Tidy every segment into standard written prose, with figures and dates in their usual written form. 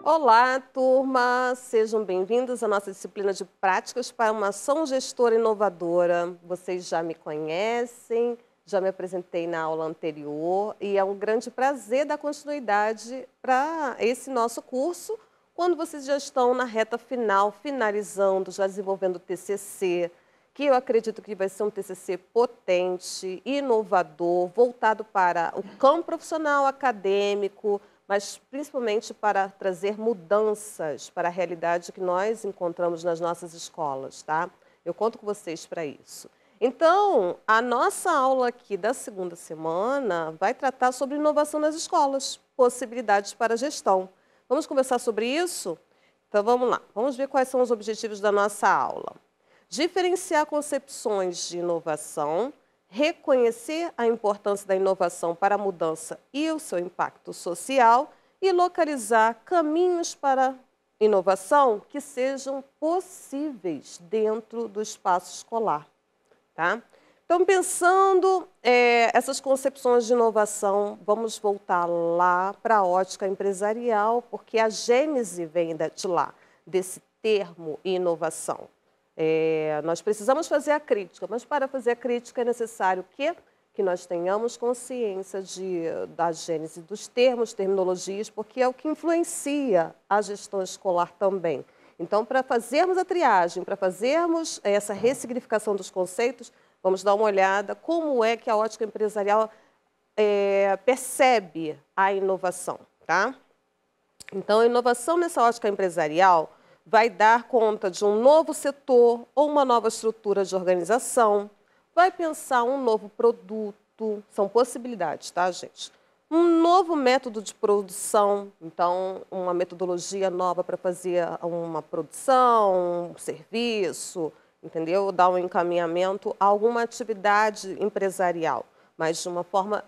Olá, turma! Sejam bem-vindos à nossa disciplina de práticas para uma ação gestora inovadora. Vocês já me conhecem, já me apresentei na aula anterior e é um grande prazer dar continuidade para esse nosso curso quando vocês já estão na reta final, finalizando, já desenvolvendo o TCC, que eu acredito que vai ser um TCC potente, inovador, voltado para o campo profissional, acadêmico, mas principalmente para trazer mudanças para a realidade que nós encontramos nas nossas escolas, tá? Eu conto com vocês para isso. Então, a nossa aula aqui da segunda semana vai tratar sobre inovação nas escolas, possibilidades para a gestão. Vamos conversar sobre isso? Então, vamos lá. Vamos ver quais são os objetivos da nossa aula. Diferenciar concepções de inovação, reconhecer a importância da inovação para a mudança e o seu impacto social e localizar caminhos para inovação que sejam possíveis dentro do espaço escolar. Tá? Então, pensando essas concepções de inovação, vamos voltar lá para a ótica empresarial, porque a gênese vem de lá, desse termo inovação. Nós precisamos fazer a crítica, mas para fazer a crítica é necessário que nós tenhamos consciência da gênese dos termos, terminologias, porque é o que influencia a gestão escolar também. Então, para fazermos a triagem, para fazermos essa ressignificação dos conceitos, vamos dar uma olhada como é que a ótica empresarial percebe a inovação. Tá? Então, a inovação nessa ótica empresarial vai dar conta de um novo setor ou uma nova estrutura de organização, vai pensar um novo produto, são possibilidades, tá, gente? Um novo método de produção, então, uma metodologia nova para fazer uma produção, um serviço, entendeu? Dar um encaminhamento a alguma atividade empresarial, mas de uma forma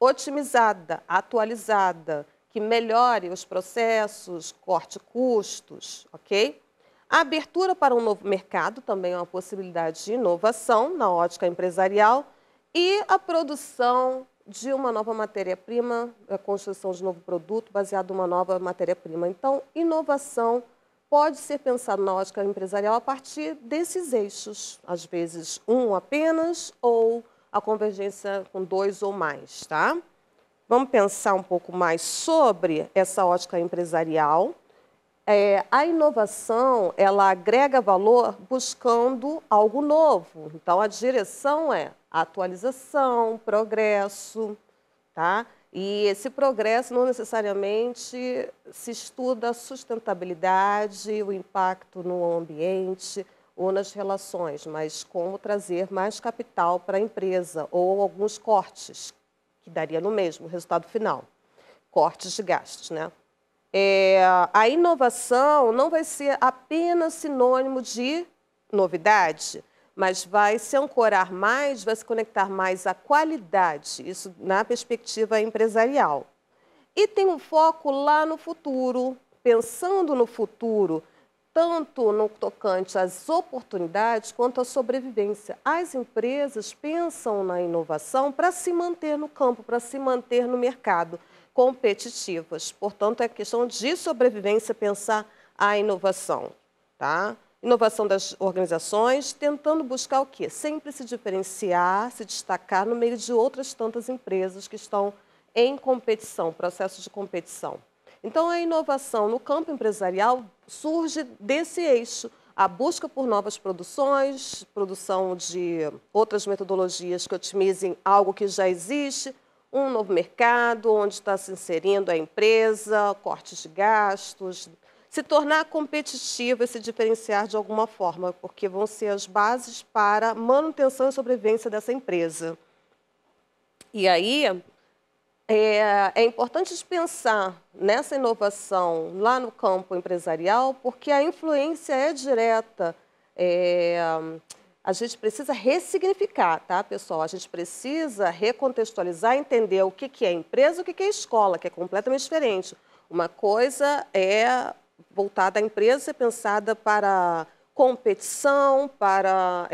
otimizada, atualizada, que melhore os processos, corte custos, ok? A abertura para um novo mercado também é uma possibilidade de inovação na ótica empresarial e a produção de uma nova matéria-prima, a construção de um novo produto baseado em uma nova matéria-prima. Então, inovação pode ser pensado na ótica empresarial a partir desses eixos, às vezes um apenas ou a convergência com dois ou mais, tá? Vamos pensar um pouco mais sobre essa ótica empresarial. A inovação, ela agrega valor buscando algo novo. Então, a direção é atualização, progresso, tá? E esse progresso não necessariamente se estuda a sustentabilidade, o impacto no ambiente ou nas relações, mas como trazer mais capital para a empresa ou alguns cortes, que daria no mesmo resultado final, cortes de gastos, né? A inovação não vai ser apenas sinônimo de novidade, mas vai se ancorar mais, vai se conectar mais à qualidade, isso na perspectiva empresarial. E tem um foco lá no futuro, pensando no futuro, tanto no tocante às oportunidades quanto à sobrevivência. As empresas pensam na inovação para se manter no campo, para se manter no mercado, competitivas. Portanto, é questão de sobrevivência pensar a inovação. Tá? Inovação das organizações, tentando buscar o quê? Sempre se diferenciar, se destacar no meio de outras tantas empresas que estão em competição, processo de competição. Então, a inovação no campo empresarial surge desse eixo, a busca por novas produções, produção de outras metodologias que otimizem algo que já existe, um novo mercado, onde está se inserindo a empresa, cortes de gastos, se tornar competitiva e se diferenciar de alguma forma, porque vão ser as bases para a manutenção e sobrevivência dessa empresa. E aí, é importante pensar nessa inovação lá no campo empresarial, porque a influência é direta. A gente precisa ressignificar, tá, pessoal? A gente precisa recontextualizar, entender o que é empresa e o que é escola, que é completamente diferente. Uma coisa é voltada à empresa, é pensada para competição, para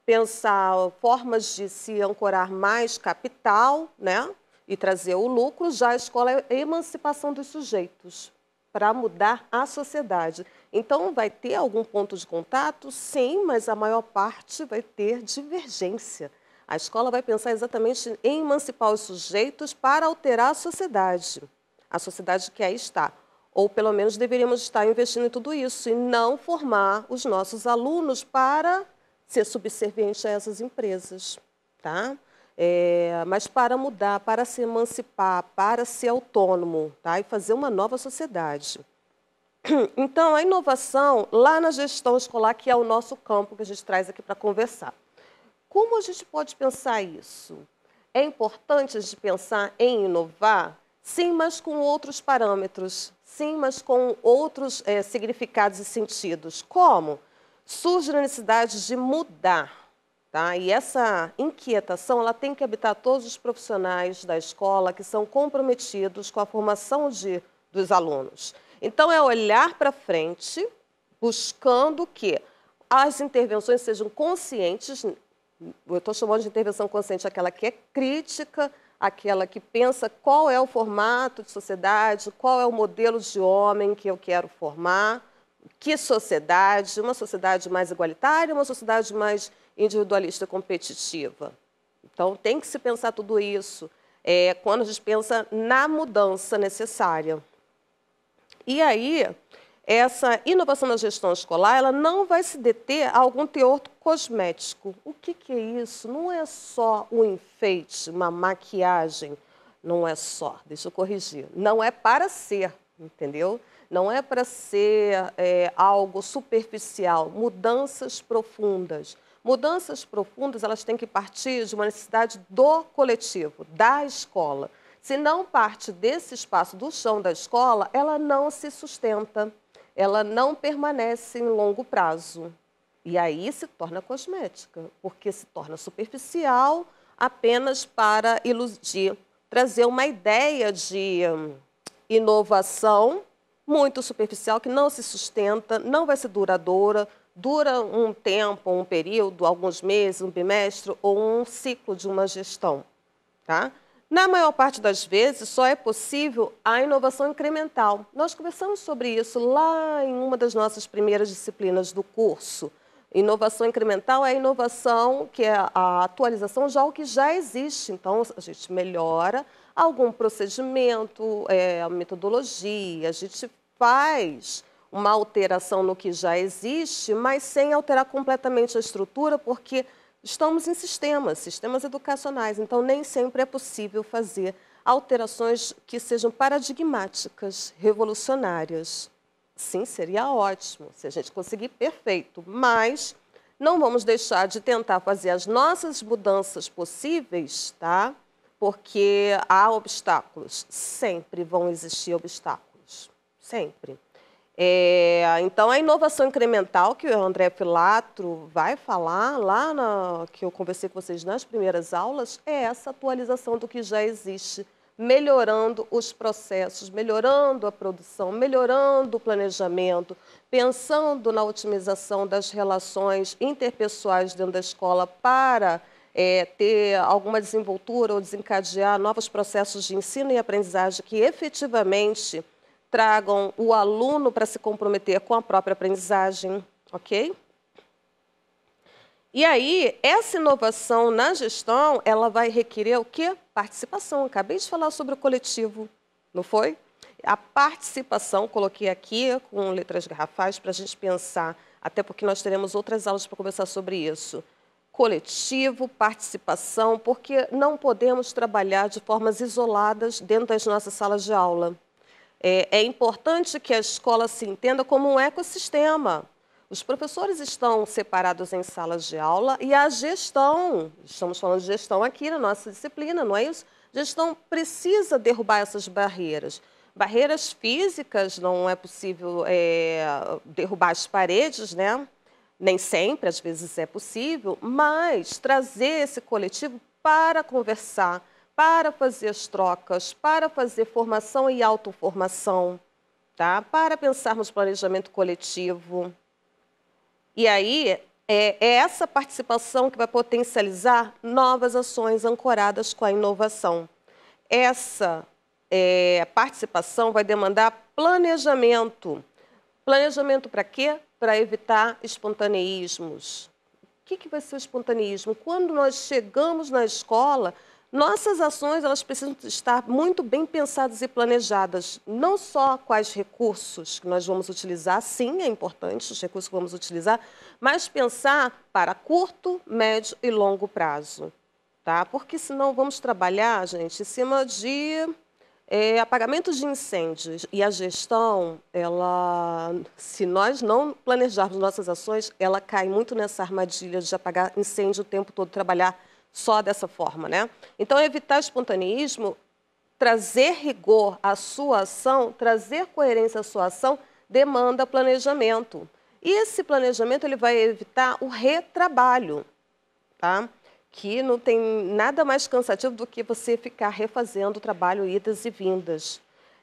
pensar formas de se ancorar mais capital, né? E trazer o lucro. Já a escola é a emancipação dos sujeitos, para mudar a sociedade. Então, vai ter algum ponto de contato? Sim, mas a maior parte vai ter divergência. A escola vai pensar exatamente em emancipar os sujeitos para alterar a sociedade que aí está. Ou, pelo menos, deveríamos estar investindo em tudo isso e não formar os nossos alunos para ser subserviente a essas empresas, tá? Mas para mudar, para se emancipar, para ser autônomo, tá? E fazer uma nova sociedade. Então, a inovação lá na gestão escolar, que é o nosso campo que a gente traz aqui para conversar. Como a gente pode pensar isso? É importante a gente pensar em inovar? Sim, mas com outros parâmetros. Sim, mas com outros significados e sentidos. Como? Surge a necessidade de mudar. Tá? E essa inquietação ela tem que habitar todos os profissionais da escola que são comprometidos com a formação dos alunos. Então, é olhar para frente, buscando que as intervenções sejam conscientes. Eu estou chamando de intervenção consciente aquela que é crítica, aquela que pensa qual é o formato de sociedade, qual é o modelo de homem que eu quero formar, que sociedade, uma sociedade mais igualitária, uma sociedade mais individualista competitiva. Então, tem que se pensar tudo isso quando a gente pensa na mudança necessária. E aí, essa inovação na gestão escolar, ela não vai se deter a algum teor cosmético. O que é isso? Não é só um enfeite, uma maquiagem. Não é só, deixa eu corrigir. Não é para ser, entendeu? Não é para ser algo superficial. Mudanças profundas. Mudanças profundas, elas têm que partir de uma necessidade do coletivo, da escola. Se não parte desse espaço do chão da escola, ela não se sustenta, ela não permanece em longo prazo. E aí se torna cosmética, porque se torna superficial apenas para iludir, trazer uma ideia de inovação muito superficial, que não se sustenta, não vai ser duradoura, dura um tempo, um período, alguns meses, um bimestre ou um ciclo de uma gestão. Tá? Na maior parte das vezes, só é possível a inovação incremental. Nós conversamos sobre isso lá em uma das nossas primeiras disciplinas do curso. Inovação incremental é a inovação, que é a atualização de algo que já existe. Então, a gente melhora algum procedimento, a metodologia, a gente faz uma alteração no que já existe, mas sem alterar completamente a estrutura, porque estamos em sistemas educacionais, então nem sempre é possível fazer alterações que sejam paradigmáticas, revolucionárias. Sim, seria ótimo se a gente conseguir perfeito, mas não vamos deixar de tentar fazer as nossas mudanças possíveis, tá? Porque há obstáculos, sempre vão existir obstáculos, sempre. Então, a inovação incremental, que o André Filatro vai falar, que eu conversei com vocês nas primeiras aulas, é essa atualização do que já existe, melhorando os processos, melhorando a produção, melhorando o planejamento, pensando na otimização das relações interpessoais dentro da escola para ter alguma desenvoltura ou desencadear novos processos de ensino e aprendizagem que efetivamente tragam o aluno para se comprometer com a própria aprendizagem, ok? E aí, essa inovação na gestão, ela vai requerer o quê? Participação. Acabei de falar sobre o coletivo, não foi? A participação, coloquei aqui com letras garrafais para a gente pensar, até porque nós teremos outras aulas para conversar sobre isso. Coletivo, participação, porque não podemos trabalhar de formas isoladas dentro das nossas salas de aula. É importante que a escola se entenda como um ecossistema. Os professores estão separados em salas de aula e a gestão, estamos falando de gestão aqui na nossa disciplina, não é isso? A gestão precisa derrubar essas barreiras. Barreiras físicas, não é possível derrubar as paredes, né? Nem sempre, às vezes é possível, mas trazer esse coletivo para conversar, para fazer as trocas, para fazer formação e autoformação, tá? Para pensarmos planejamento coletivo. E aí é essa participação que vai potencializar novas ações ancoradas com a inovação. Essa participação vai demandar planejamento. Planejamento para quê? Para evitar espontaneísmos. O que vai ser o espontaneísmo? Quando nós chegamos na escola, nossas ações elas precisam estar muito bem pensadas e planejadas. Não só quais recursos que nós vamos utilizar, sim, é importante os recursos que vamos utilizar, mas pensar para curto, médio e longo prazo. Tá? Porque senão vamos trabalhar, gente, em cima de apagamento de incêndios. E a gestão, se nós não planejarmos nossas ações, ela cai muito nessa armadilha de apagar incêndio o tempo todo, trabalhar só dessa forma, né? Então, evitar espontaneísmo, trazer rigor à sua ação, trazer coerência à sua ação, demanda planejamento. E esse planejamento ele vai evitar o retrabalho, tá? Que não tem nada mais cansativo do que você ficar refazendo o trabalho, idas e vindas.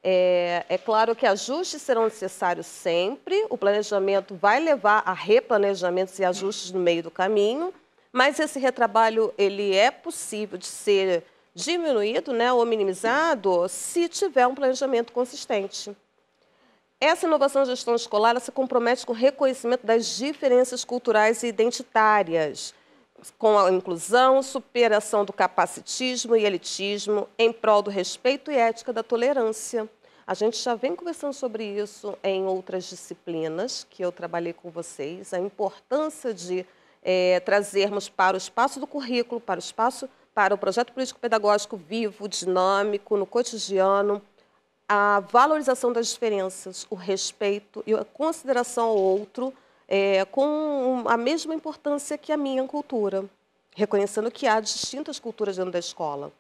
É claro que ajustes serão necessários sempre, o planejamento vai levar a replanejamentos e ajustes no meio do caminho, mas esse retrabalho ele é possível de ser diminuído, né, ou minimizado se tiver um planejamento consistente. Essa inovação de gestão escolar ela se compromete com o reconhecimento das diferenças culturais e identitárias, com a inclusão, superação do capacitismo e elitismo, em prol do respeito e ética da tolerância. A gente já vem conversando sobre isso em outras disciplinas que eu trabalhei com vocês, a importância de trazermos para o espaço do currículo, para o projeto político-pedagógico vivo, dinâmico, no cotidiano, a valorização das diferenças, o respeito e a consideração ao outro, com a mesma importância que a minha cultura, reconhecendo que há distintas culturas dentro da escola.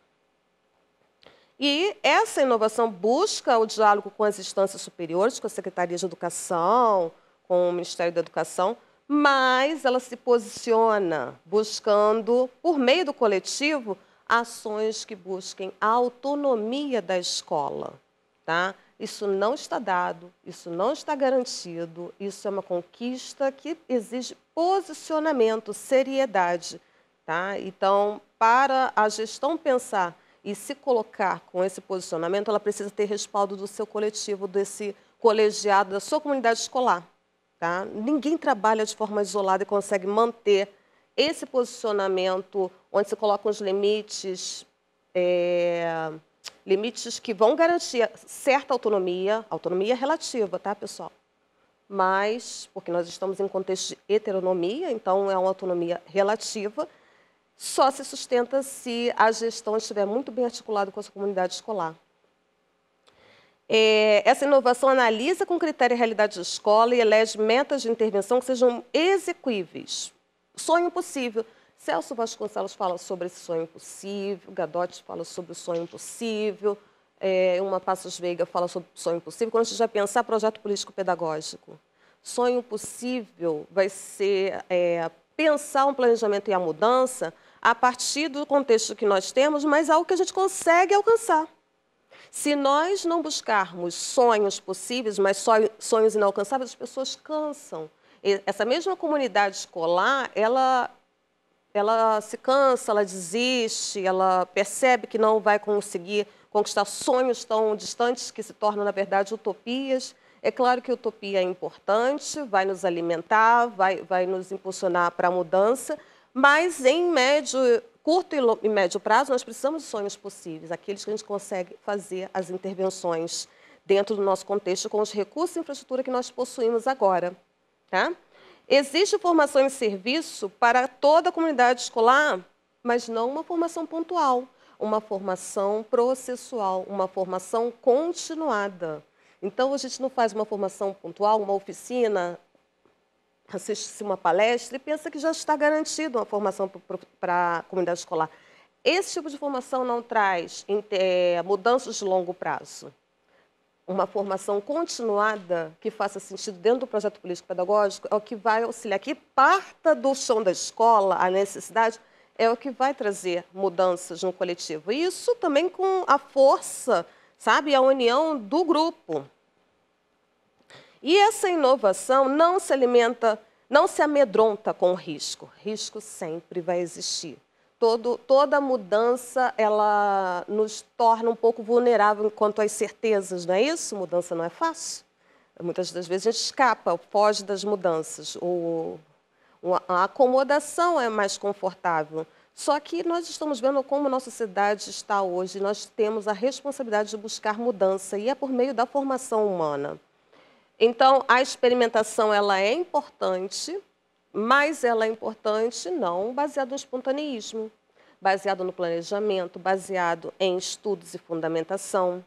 E essa inovação busca o diálogo com as instâncias superiores, com a Secretaria de Educação, com o Ministério da Educação, mas ela se posiciona buscando, por meio do coletivo, ações que busquem a autonomia da escola. Tá? Isso não está dado, isso não está garantido, isso é uma conquista que exige posicionamento, seriedade. Tá? Então, para a gestão pensar e se colocar com esse posicionamento, ela precisa ter respaldo do seu coletivo, desse colegiado, da sua comunidade escolar. Tá? Ninguém trabalha de forma isolada e consegue manter esse posicionamento onde se colocam os limites, limites que vão garantir certa autonomia relativa, tá, pessoal? Mas, porque nós estamos em contexto de heteronomia, então é uma autonomia relativa, só se sustenta se a gestão estiver muito bem articulada com a sua comunidade escolar. Essa inovação analisa com critério a realidade da escola e elege metas de intervenção que sejam execuíveis. Sonho possível. Celso Vasconcelos fala sobre esse sonho impossível, Gadotti fala sobre o sonho impossível, uma Passos Veiga fala sobre o sonho impossível. Quando a gente vai pensar projeto político-pedagógico, sonho possível vai ser pensar um planejamento e a mudança a partir do contexto que nós temos, mas algo que a gente consegue alcançar. Se nós não buscarmos sonhos possíveis, mas sonhos inalcançáveis, as pessoas cansam. Essa mesma comunidade escolar, ela se cansa, ela desiste, ela percebe que não vai conseguir conquistar sonhos tão distantes que se tornam, na verdade, utopias. É claro que a utopia é importante, vai nos alimentar, vai nos impulsionar para a mudança, mas em curto e médio prazo, nós precisamos de sonhos possíveis, aqueles que a gente consegue fazer as intervenções dentro do nosso contexto com os recursos e infraestrutura que nós possuímos agora. Tá? Existe formação em serviço para toda a comunidade escolar, mas não uma formação pontual, uma formação processual, uma formação continuada. Então, a gente não faz uma formação pontual, uma oficina, assiste uma palestra e pensa que já está garantido uma formação para a comunidade escolar. Esse tipo de formação não traz mudanças de longo prazo. Uma formação continuada que faça sentido dentro do projeto político-pedagógico é o que vai auxiliar. Que parta do chão da escola, a necessidade, é o que vai trazer mudanças no coletivo. E isso também com a força, sabe, a união do grupo. E essa inovação não se alimenta não se amedronta com o risco. Risco sempre vai existir. Toda mudança, ela nos torna um pouco vulnerável quanto às certezas, não é isso? Mudança não é fácil. Muitas das vezes a gente escapa, foge das mudanças. A acomodação é mais confortável. Só que nós estamos vendo como a nossa sociedade está hoje. Nós temos a responsabilidade de buscar mudança, e é por meio da formação humana. Então, a experimentação ela é importante, mas ela é importante não baseada no espontaneísmo, baseado no planejamento, baseado em estudos e fundamentação.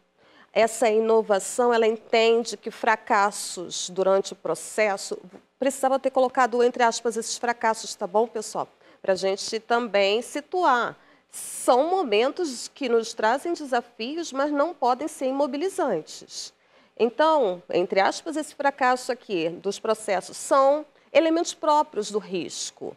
Essa inovação, ela entende que fracassos durante o processo, precisava ter colocado entre aspas esses fracassos, tá bom, pessoal? Para a gente também situar. São momentos que nos trazem desafios, mas não podem ser imobilizantes. Então, entre aspas, esse fracasso aqui dos processos são elementos próprios do risco,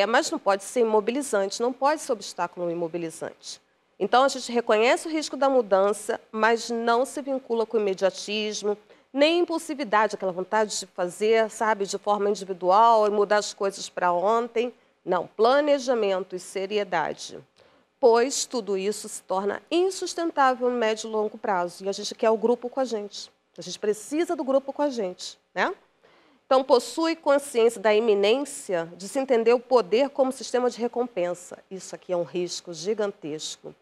mas não pode ser imobilizante, não pode ser obstáculo imobilizante. Então, a gente reconhece o risco da mudança, mas não se vincula com imediatismo, nem impulsividade, aquela vontade de fazer, sabe, de forma individual e mudar as coisas para ontem. Não, planejamento e seriedade. Pois tudo isso se torna insustentável no médio e longo prazo. E a gente quer o grupo com a gente. A gente precisa do grupo com a gente, né? Então, possui consciência da iminência de se entender o poder como sistema de recompensa. Isso aqui é um risco gigantesco.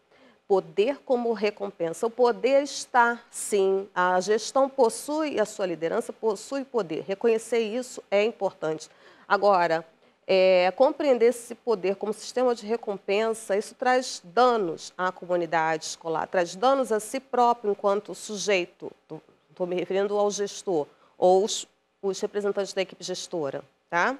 Poder como recompensa. O poder está, sim. A gestão possui, a sua liderança possui poder. Reconhecer isso é importante. Agora, compreender esse poder como sistema de recompensa, isso traz danos à comunidade escolar, traz danos a si próprio enquanto sujeito, estou me referindo ao gestor, ou os representantes da equipe gestora, tá?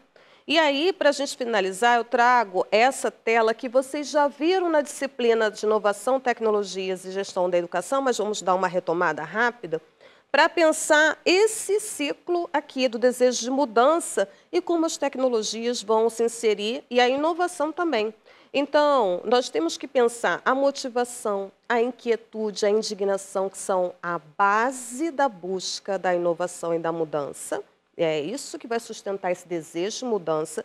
E aí, para a gente finalizar, eu trago essa tela que vocês já viram na disciplina de Inovação, Tecnologias e Gestão da Educação, mas vamos dar uma retomada rápida, para pensar esse ciclo aqui do desejo de mudança e como as tecnologias vão se inserir e a inovação também. Então, nós temos que pensar a motivação, a inquietude, a indignação, que são a base da busca da inovação e da mudança. É isso que vai sustentar esse desejo de mudança.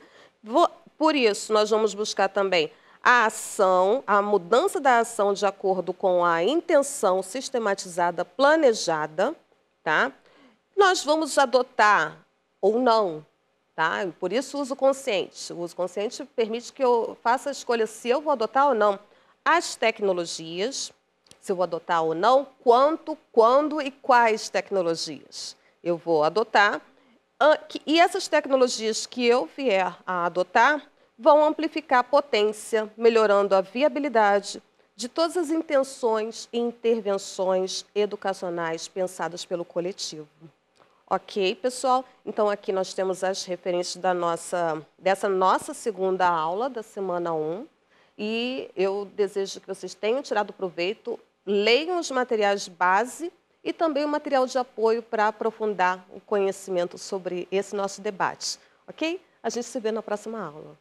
Por isso, nós vamos buscar também a ação, a mudança da ação de acordo com a intenção sistematizada, planejada. Tá? Nós vamos adotar ou não, tá? Por isso o uso consciente. O uso consciente permite que eu faça a escolha se eu vou adotar ou não as tecnologias, se eu vou adotar ou não, quanto, quando e quais tecnologias eu vou adotar. E essas tecnologias que eu vier a adotar vão amplificar a potência, melhorando a viabilidade de todas as intenções e intervenções educacionais pensadas pelo coletivo. Ok, pessoal? Então, aqui nós temos as referências dessa nossa segunda aula da semana 1. E eu desejo que vocês tenham tirado proveito, leiam os materiais de base e também o material de apoio para aprofundar o conhecimento sobre esse nosso debate. Ok? A gente se vê na próxima aula.